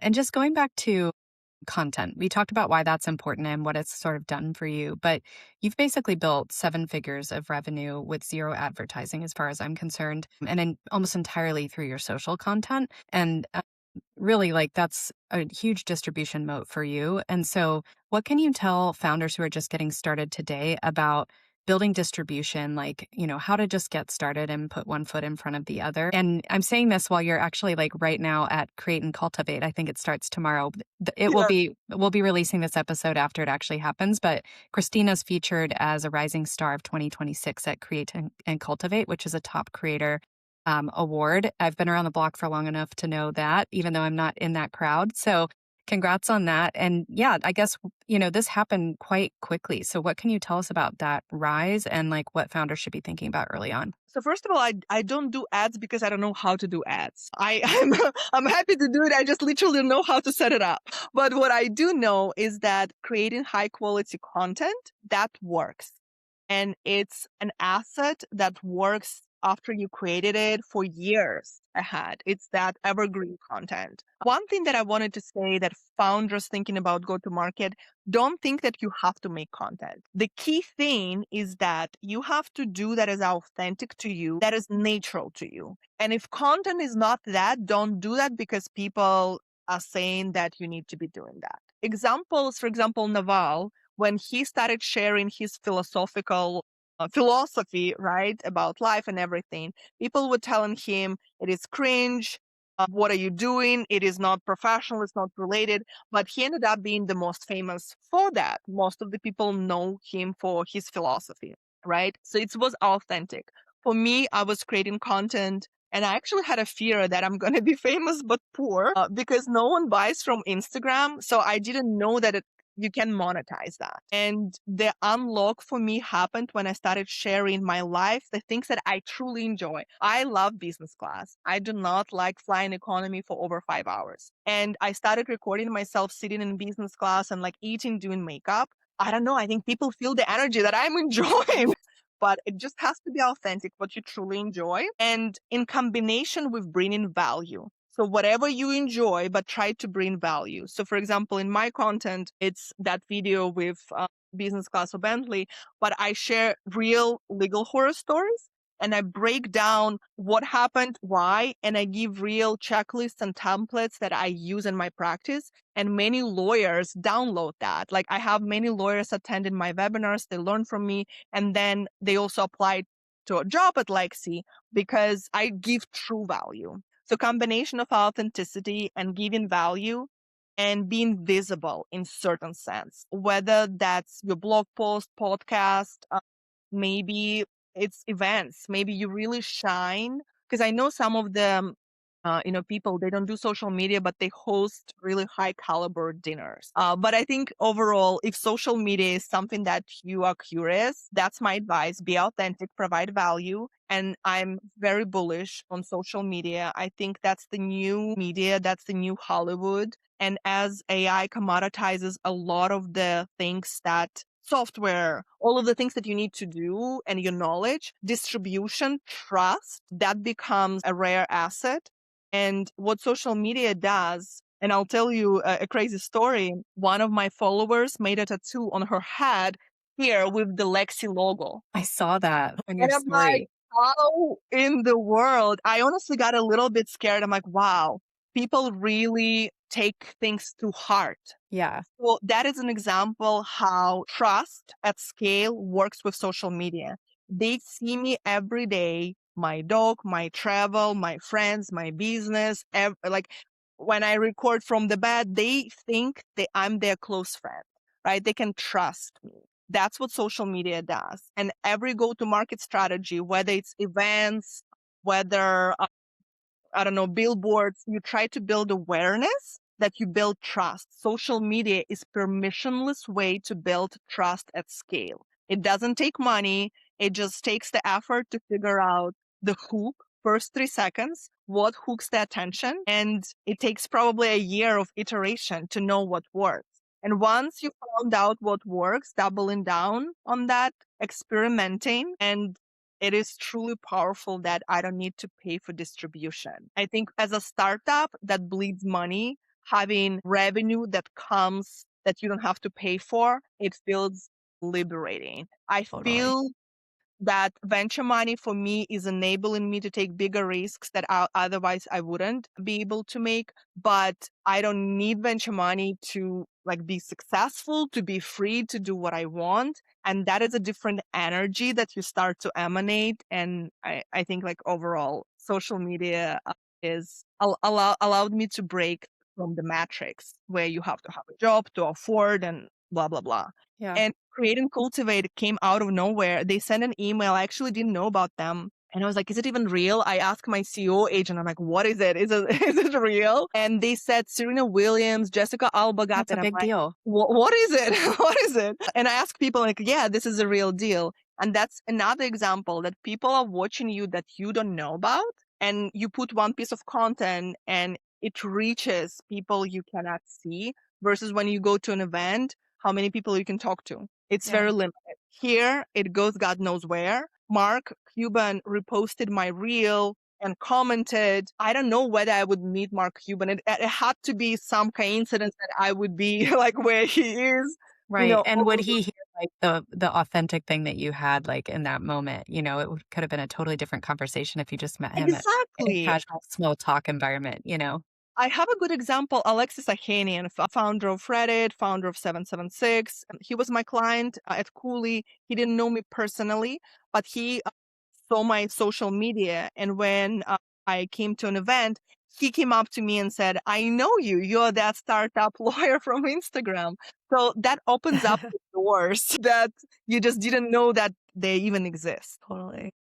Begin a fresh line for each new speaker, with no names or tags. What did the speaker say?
And just going back to content, we talked about why that's important and what it's sort of done for you, but you've basically built seven figures of revenue with zero advertising, as far as I'm concerned, and almost entirely through your social content. And really, like, that's a huge distribution moat for you. And so, what can you tell founders who are just getting started today about building distribution, like, how to just get started and put one foot in front of the other? And I'm saying this while you're actually, like, right now at Create and Cultivate. I think it starts tomorrow. It will
Yeah.
be we'll be releasing this episode after it actually happens, but Christina's featured as a rising star of 2026 at Create and Cultivate, which is a top creator award. I've been around the block for long enough to know that, even though I'm not in that crowd. So congrats on that. And yeah, I guess, this happened quite quickly. So what can you tell us about that rise and like what founders should be thinking about early on?
So first of all, I don't do ads because I don't know how to do ads. I'm happy to do it. I just literally don't know how to set it up. But what I do know is that creating high quality content that works. And it's an asset that works after you created it for years ahead. It's that evergreen content. One thing that I wanted to say that founders thinking about go to market, don't think that you have to make content. The key thing is that you have to do that is authentic to you, that is natural to you. And if content is not that, don't do that because people are saying that you need to be doing that. Examples, for example, Naval, when he started sharing his philosophical philosophy, right, about life and everything, people were telling him it is cringe. What are you doing? It is not professional. It's not related. But he ended up being the most famous for that. Most of the people know him for his philosophy, right? So it was authentic. For me, I was creating content and I actually had a fear that I'm going to be famous but poor because no one buys from Instagram. So I didn't know that you can monetize that. And the unlock for me happened when I started sharing my life, the things that I truly enjoy. I love business class. I do not like flying economy for over 5 hours. And I started recording myself sitting in business class and like eating, doing makeup. I don't know. I think people feel the energy that I'm enjoying. But it just has to be authentic, what you truly enjoy. And in combination with bringing value. So whatever you enjoy, but try to bring value. So for example, in my content, it's that video with business class of Bentley, but I share real legal horror stories and I break down what happened, why, and I give real checklists and templates that I use in my practice. And many lawyers download that. Like I have many lawyers attending my webinars, they learn from me, and then they also apply to a job at Lexi because I give true value. So combination of authenticity and giving value and being visible in certain sense, whether that's your blog post, podcast, maybe it's events, maybe you really shine. Because I know some of the people, they don't do social media, but they host really high caliber dinners. But I think overall, if social media is something that you are curious, that's my advice. Be authentic, provide value. And I'm very bullish on social media. I think that's the new media. That's the new Hollywood. And as AI commoditizes a lot of the things that software, all of the things that you need to do and your knowledge, distribution, trust, that becomes a rare asset. And what social media does, and I'll tell you a crazy story. One of my followers made a tattoo on her head here with the Lexi logo.
I saw that on your
And I'm like,
story.
how in the world? I honestly got a little bit scared. I'm like, wow, people really take things to heart.
Yeah.
Well, that is an example how trust at scale works with social media. They see me every day, my dog, my travel, my friends, my business. Like when I record from the bed, they think that I'm their close friend, right? They can trust me. That's what social media does. And every go-to-market strategy, whether it's events, whether I don't know, billboards, you try to build awareness that you build trust. Social media is permissionless way to build trust at scale. It doesn't take money. It just takes the effort to figure out the hook, first 3 seconds, what hooks the attention. And it takes probably a year of iteration to know what works. And once you found out what works, doubling down on that, experimenting, and it is truly powerful that I don't need to pay for distribution. I think as a startup that bleeds money, having revenue that comes that you don't have to pay for, it feels liberating. I
Totally.
feel that venture money for me is enabling me to take bigger risks that otherwise I wouldn't be able to make. But I don't need venture money to like be successful, to be free to do what I want. And that is a different energy that you start to emanate. And I think like overall social media is allowed me to break from the matrix where you have to have a job to afford and blah blah blah.
Yeah.
And Create and Cultivate came out of nowhere. They sent an email. I actually didn't know about them. And I was like, is it even real? I asked my CEO agent, I'm like, what is it? Is it is it real? And they said Serena Williams, Jessica Alba got
That's
it.
a
I'm
big
like,
deal.
what is it? What is it? And I ask people like, yeah, this is a real deal. And that's another example that people are watching you that you don't know about. And you put one piece of content and it reaches people you cannot see versus when you go to an event, how many people you can talk to. It's
Yeah.
very limited. Here, it goes God knows where. Mark Cuban reposted my reel and commented. I don't know whether I would meet Mark Cuban. It had to be some coincidence that I would be like where he is, you
Right,
know.
and would he hear, like, the authentic thing that you had, like, in that moment? You know, it could have been a totally different conversation if you just met him at in a
Exactly.
casual small talk environment, you know?
I have a good example, Alexis Ohanian, founder of Reddit, founder of 776. He was my client at Cooley. He didn't know me personally, but he saw my social media. And when I came to an event, he came up to me and said, I know you. You're that startup lawyer from Instagram. So that opens up the doors that you just didn't know that they even exist.
Totally.